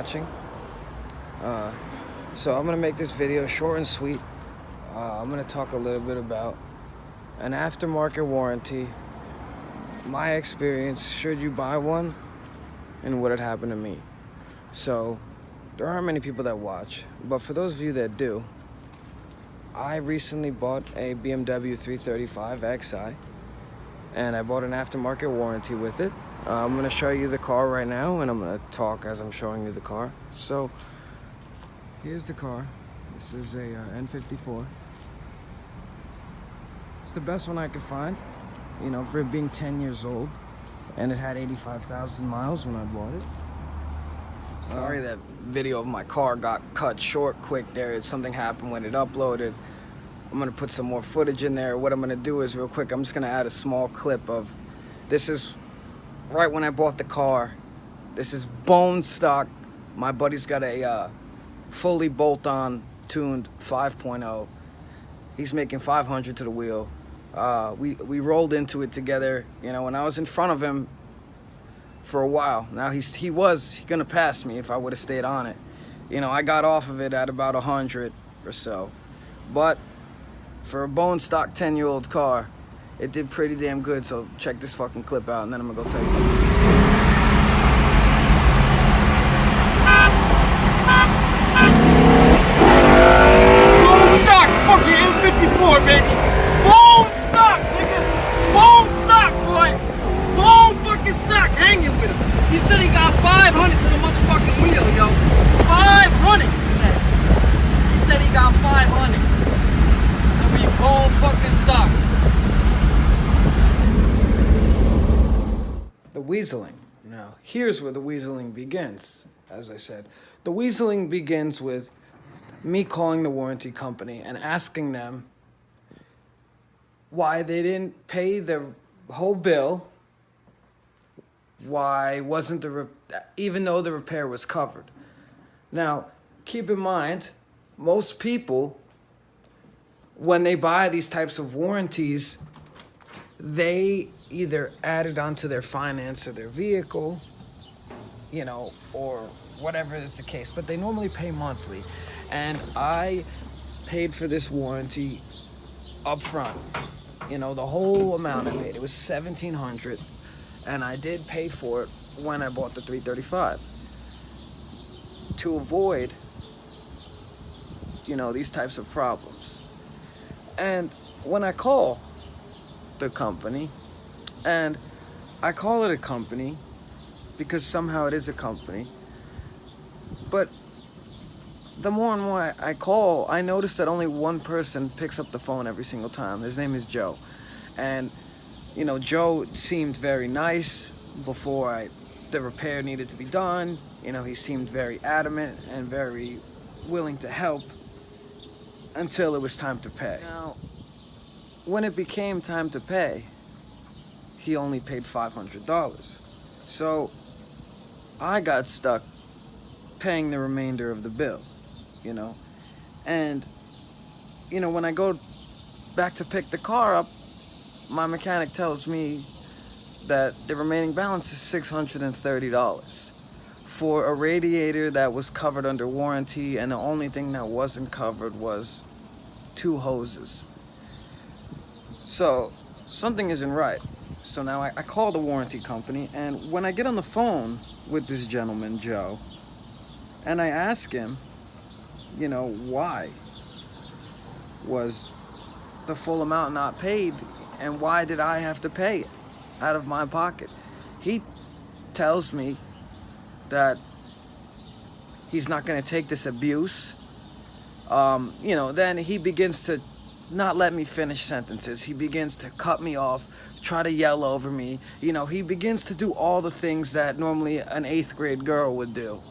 watching. So I'm going to make this video short and sweet. I'm going to talk a little bit about an aftermarket warranty, my experience should you buy one, and what had happened to me. So there aren't many people that watch, but for those of you that do, I recently bought a BMW 335 Xi, and I bought an aftermarket warranty with it. I'm going to show you the car right now, and I'm going to talk as I'm showing you the car. So here's the car. This is a N54. It's the best one I could find, you know, for it being 10 years old, and it had 85,000 miles when I bought it. Sorry that video of my car got cut short quick there. Something happened when it uploaded. I'm gonna put some more footage in there. What I'm gonna do is real quick, I'm just gonna add a small clip of, this is right when I bought the car. This is bone stock. My buddy's got a fully bolt-on tuned 5.0. He's making 500 to the wheel. We rolled into it together, you know, and I was in front of him for a while. Now he was gonna pass me if I would have stayed on it. You know, I got off of it at about 100 or so. But for a bone stock 10-year-old car, it did pretty damn good. So check this fucking clip out, and then I'm gonna go tell you. Baby, bone stock, nigga, bone stock, boy, bone fucking stock, hanging with him. He said he got 500 to the motherfucking wheel, yo. 500, he said he got 500. And we bone fucking stock. The weaseling. Now, here's where the weaseling begins. As I said, the weaseling begins with me calling the warranty company and asking them why they didn't pay the whole bill, why wasn't even though the repair was covered. Now, keep in mind, most people, when they buy these types of warranties, they either add it onto their finance of their vehicle, you know, or whatever is the case, but they normally pay monthly. And I paid for this warranty up front. You know, the whole amount I paid. It was $1,700, and I did pay for it when I bought the 335 to avoid, you know, these types of problems. And when I call the company, and I call it a company because somehow it is a company, but the more and more I call, I notice that only one person picks up the phone every single time. His name is Joe. And, you know, Joe seemed very nice before the repair needed to be done. You know, he seemed very adamant and very willing to help until it was time to pay. Now, when it became time to pay, he only paid $500. So I got stuck paying the remainder of the bill. You know, and, you know, when I go back to pick the car up, my mechanic tells me that the remaining balance is $630 for a radiator that was covered under warranty, and the only thing that wasn't covered was 2 hoses. So something isn't right. So now I call the warranty company, and when I get on the phone with this gentleman, Joe, and I ask him, you know, why was the full amount not paid, and why did I have to pay it out of my pocket? He tells me that he's not going to take this abuse. You know, then he begins to not let me finish sentences. He begins to cut me off, try to yell over me. You know, he begins to do all the things that normally an 8th grade girl would do.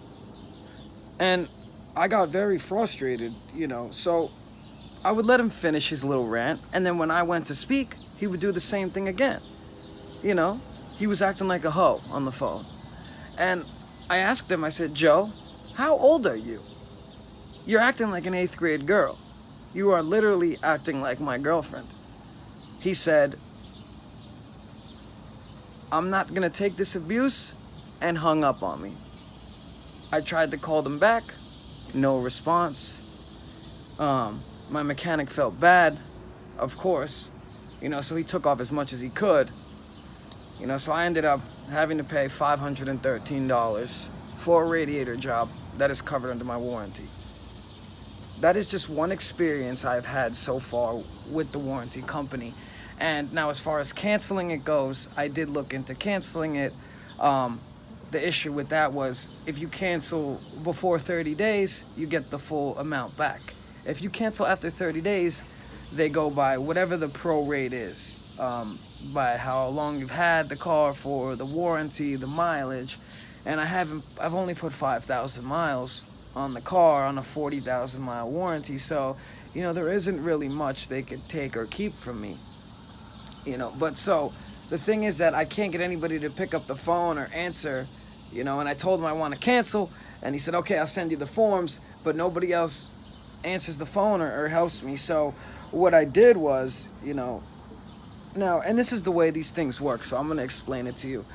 And I got very frustrated, you know, so I would let him finish his little rant, and then when I went to speak, he would do the same thing again. You know, he was acting like a hoe on the phone. And I asked him, I said, Joe, how old are you? You're acting like an 8th grade girl. You are literally acting like my girlfriend. He said, I'm not gonna take this abuse, and hung up on me. I tried to call them back, no response. My mechanic felt bad, of course, so he took off as much as he could. So I ended up having to pay $513 for a radiator job that is covered under my warranty. That is just one experience I've had so far with the warranty company. And now as far as canceling it goes, I did look into canceling it. The issue with that was if you cancel before 30 days, you get the full amount back. If you cancel after 30 days, they go by whatever the pro rate is, by how long you've had the car for, the warranty, the mileage. And I've only put 5,000 miles on the car on a 40,000 mile warranty. So, there isn't really much they could take or keep from me. But so the thing is that I can't get anybody to pick up the phone or answer, and I told him I want to cancel, and he said, okay, I'll send you the forms, but nobody else answers the phone or helps me. So what I did was, now, and this is the way these things work, so I'm going to explain it to you.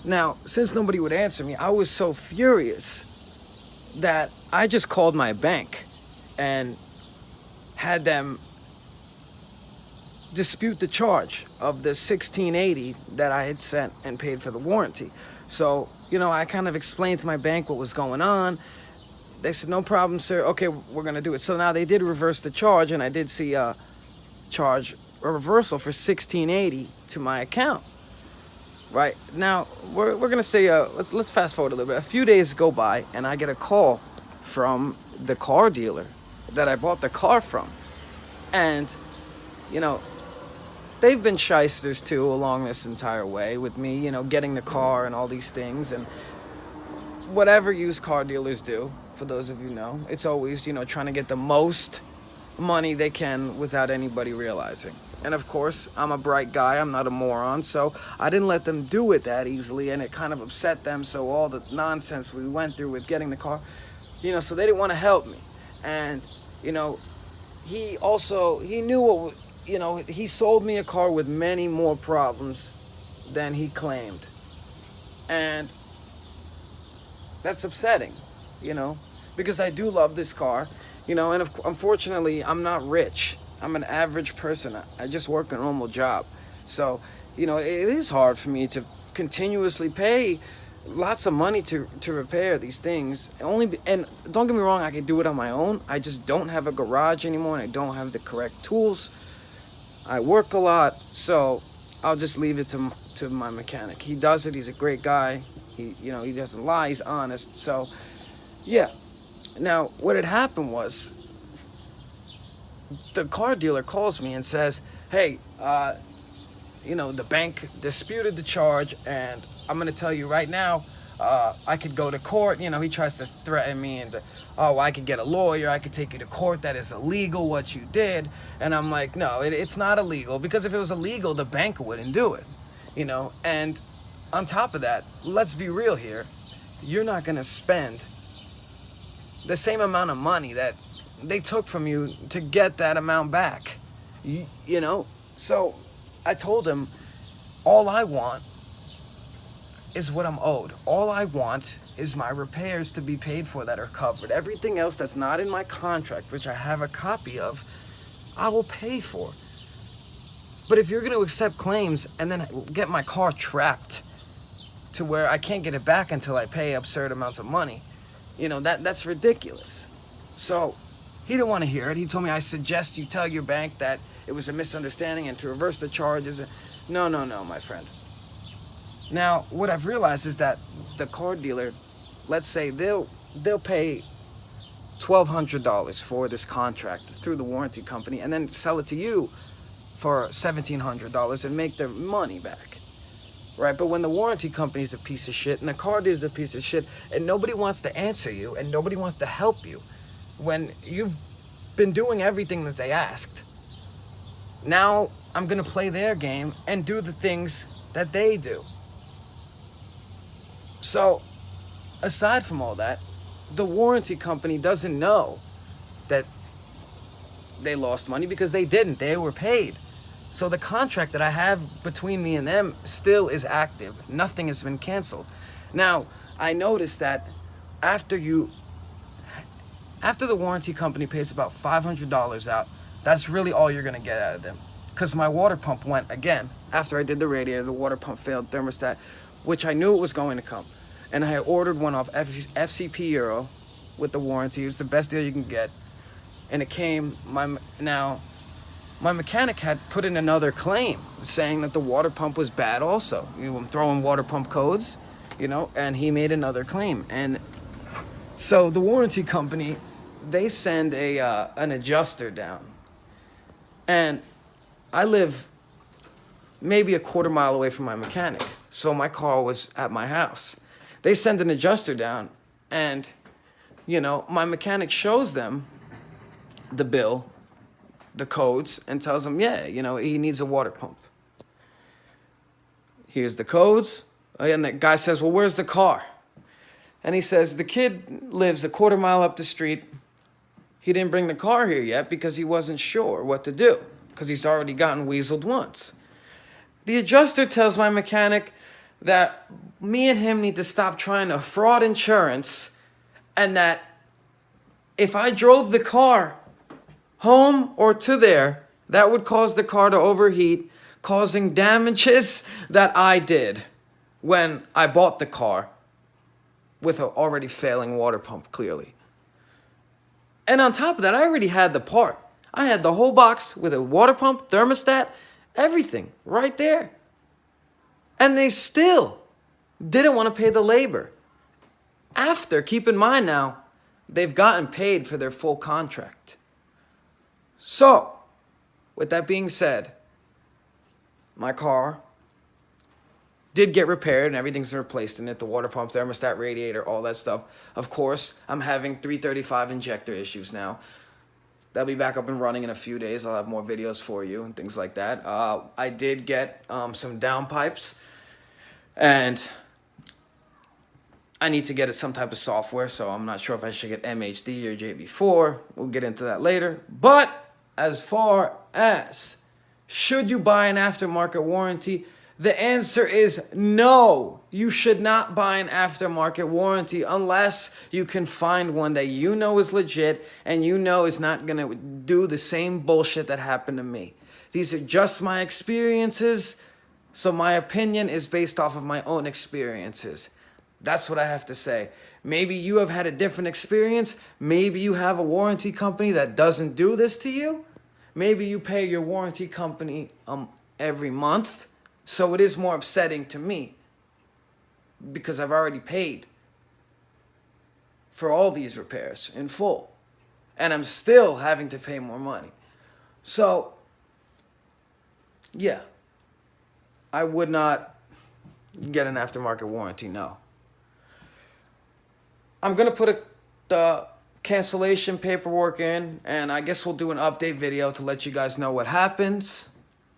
Now, since nobody would answer me, I was so furious that I just called my bank and had them dispute the charge of the $1,680 that I had sent and paid for the warranty. So, I kind of explained to my bank what was going on. They said, no problem, sir. Okay, we're going to do it. So now they did reverse the charge, and I did see a reversal for $1,680 to my account. Right now, we're going to say, let's fast forward a little bit. A few days go by, and I get a call from the car dealer that I bought the car from. And, they've been shysters too along this entire way with me, getting the car and all these things. And whatever used car dealers do, for those of you know, it's always, trying to get the most money they can without anybody realizing. And of course, I'm a bright guy, I'm not a moron, so I didn't let them do it that easily, and it kind of upset them. So all the nonsense we went through with getting the car, so they didn't want to help me. And, he knew what, he sold me a car with many more problems than he claimed. And that's upsetting, because I do love this car, and unfortunately, I'm not rich. I'm an average person. I just work a normal job. So, it is hard for me to continuously pay lots of money to repair these things. And don't get me wrong, I can do it on my own. I just don't have a garage anymore, and I don't have the correct tools. I work a lot, so I'll just leave it to my mechanic. He does it. He's a great guy. He doesn't lie. He's honest. So, yeah. Now, what had happened was, the car dealer calls me and says, hey, the bank disputed the charge, and I'm going to tell you right now, I could go to court. He tries to threaten me and, I could get a lawyer. I could take you to court. That is illegal what you did. And I'm like, no, it's not illegal, because if it was illegal, the bank wouldn't do it, And on top of that, let's be real here. You're not going to spend the same amount of money that they took from you to get that amount back, So I told him, all I want is what I'm owed. All I want is my repairs to be paid for that are covered. Everything else that's not in my contract, which I have a copy of, I will pay for. But if you're going to accept claims and then get my car trapped to where I can't get it back until I pay absurd amounts of money, that's ridiculous. So he didn't want to hear it. He told me, I suggest you tell your bank that it was a misunderstanding and to reverse the charges. No, my friend. Now, what I've realized is that the car dealer, let's say they'll pay $1,200 for this contract through the warranty company and then sell it to you for $1,700 and make their money back. Right? But when the warranty company is a piece of shit and the car dealer is a piece of shit and nobody wants to answer you and nobody wants to help you when you've been doing everything that they asked, now I'm going to play their game and do the things that they do. So, aside from all that, the warranty company doesn't know that they lost money because they didn't. They were paid. So the contract that I have between me and them still is active. Nothing has been canceled. Now, I noticed that after you after the warranty company pays about $500 out, that's really all you're gonna get out of them. Because my water pump went again after I did the radiator. The water pump failed thermostat, which I knew it was going to come, and I had ordered one off FCP Euro with the warranty. It was the best deal you can get, and it came. My mechanic had put in another claim saying that the water pump was bad. Also, I'm throwing water pump codes, and he made another claim, and so the warranty company, they send an adjuster down, and I live maybe a quarter mile away from my mechanic, so my car was at my house. They send an adjuster down, and my mechanic shows them the bill, the codes, and tells them, yeah, he needs a water pump. Here's the codes, and the guy says, well, where's the car? And he says, the kid lives a quarter mile up the street. He didn't bring the car here yet because he wasn't sure what to do, because he's already gotten weaseled once. The adjuster tells my mechanic that me and him need to stop trying to fraud insurance, and that if I drove the car home or to there, that would cause the car to overheat, causing damages that I did when I bought the car with an already failing water pump, clearly. And on top of that, I already had the part. I had the whole box with a water pump, thermostat, everything right there. And they still didn't want to pay the labor. After, keep in mind now, they've gotten paid for their full contract. So, with that being said, my car did get repaired and everything's replaced in it. The water pump, thermostat, radiator, all that stuff. Of course, I'm having 335 injector issues now. They'll be back up and running in a few days. I'll have more videos for you and things like that. I did get some downpipes, and I need to get some type of software, so I'm not sure if I should get MHD or JB4. We'll get into that later. But as far as should you buy an aftermarket warranty, the answer is no. You should not buy an aftermarket warranty unless you can find one that is legit and is not going to do the same bullshit that happened to me. These are just my experiences, so my opinion is based off of my own experiences. That's what I have to say. Maybe you have had a different experience. Maybe you have a warranty company that doesn't do this to you. Maybe you pay your warranty company every month. So it is more upsetting to me because I've already paid for all these repairs in full, and I'm still having to pay more money. So, yeah, I would not get an aftermarket warranty, no. I'm going to put the cancellation paperwork in, and I guess we'll do an update video to let you guys know what happens.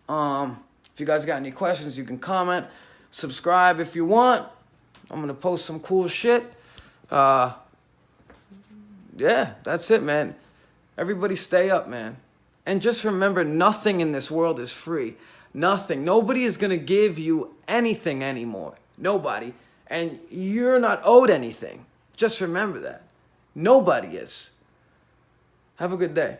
If you guys got any questions, you can comment. Subscribe if you want. I'm going to post some cool shit. Yeah, that's it, man. Everybody stay up, man. And just remember, nothing in this world is free. Nothing. Nobody is going to give you anything anymore. Nobody. And you're not owed anything. Just remember that. Nobody is. Have a good day.